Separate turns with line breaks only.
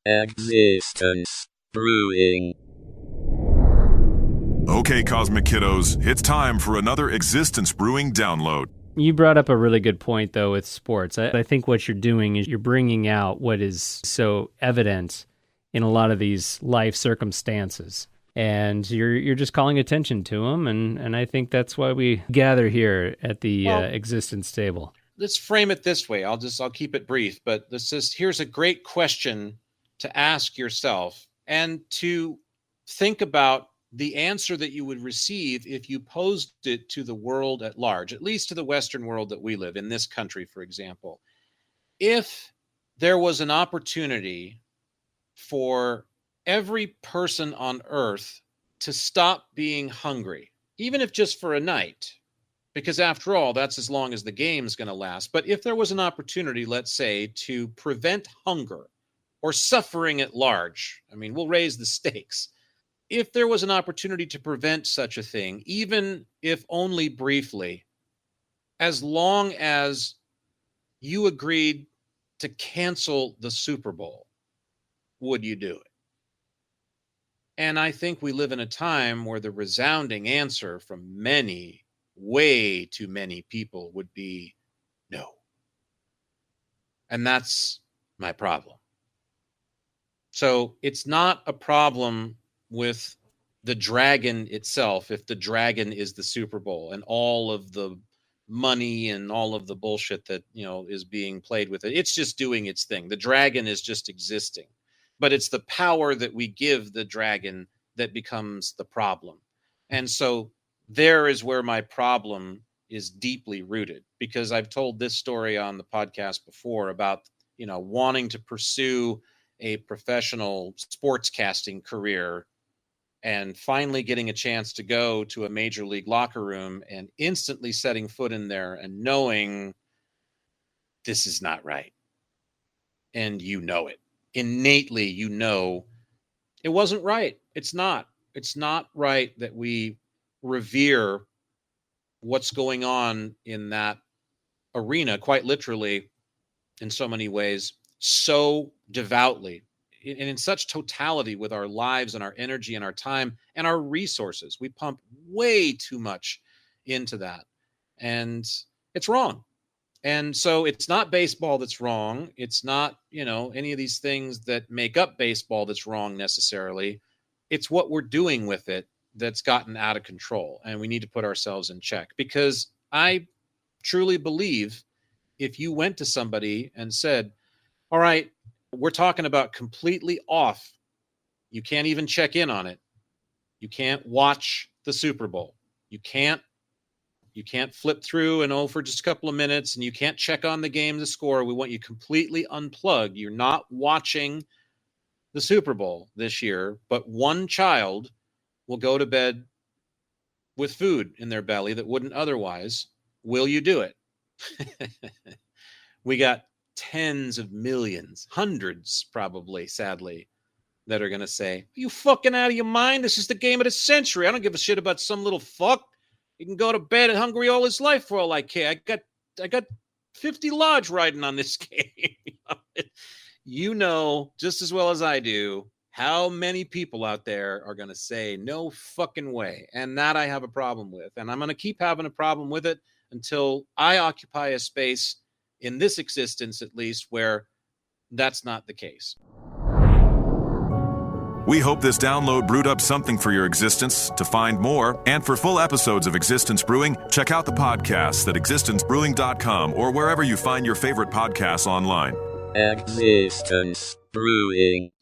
Existence Brewing.
Okay, Cosmic Kiddos, it's time for another Existence Brewing download.
You brought up a really good point, though, with sports. I think what you're doing is you're bringing out what is so evident in a lot of these life circumstances. And you're just calling attention to them, and I think that's why we gather here at the Existence table.
Let's frame it this way. I'll keep it brief, but here's a great question to ask yourself and to think about the answer that you would receive if you posed it to the world at large, at least to the Western world that we live in, this country, for example. If there was an opportunity for every person on earth to stop being hungry, even if just for a night, because after all, that's as long as the game's going to last. But if there was an opportunity, let's say, to prevent hunger or suffering at large, I mean, we'll raise the stakes. If there was an opportunity to prevent such a thing, even if only briefly, as long as you agreed to cancel the Super Bowl, would you do it? And I think we live in a time where the resounding answer from many, way too many people would be no. And that's my problem. So it's not a problem with the dragon itself, if the dragon is the Super Bowl and all of the money and all of the bullshit that, is being played with it. It's just doing its thing. The dragon is just existing. But it's the power that we give the dragon that becomes the problem. And so there is where my problem is deeply rooted, because I've told this story on the podcast before about, wanting to pursue a professional sportscasting career and finally getting a chance to go to a major league locker room and instantly setting foot in there and knowing this is not right. And you know it. Innately, it wasn't right. It's not. It's not right that we revere what's going on in that arena, quite literally, in so many ways, so devoutly, and in such totality with our lives and our energy and our time and our resources. We pump way too much into that. And it's wrong. And so it's not baseball that's wrong. It's not, any of these things that make up baseball that's wrong necessarily. It's what we're doing with it that's gotten out of control. And we need to put ourselves in check, because I truly believe if you went to somebody and said, all right, we're talking about completely off. You can't even check in on it. You can't watch the Super Bowl. You can't flip through and for just a couple of minutes, and you can't check on the game, the score. We want you completely unplugged. You're not watching the Super Bowl this year, but one child will go to bed with food in their belly that wouldn't otherwise. Will you do it? We got tens of millions, hundreds probably, sadly, that are going to say, are you fucking out of your mind? This is the game of the century. I don't give a shit about some little fuck. He can go to bed hungry all his life for all I care. I got 50 lodge riding on this game. Just as well as I do how many people out there are going to say no fucking way. And that I have a problem with. And I'm going to keep having a problem with it until I occupy a space in this existence, at least, where that's not the case.
We hope this download brewed up something for your existence. To find more, and for full episodes of Existence Brewing, check out the podcasts at existencebrewing.com or wherever you find your favorite podcasts online.
Existence Brewing.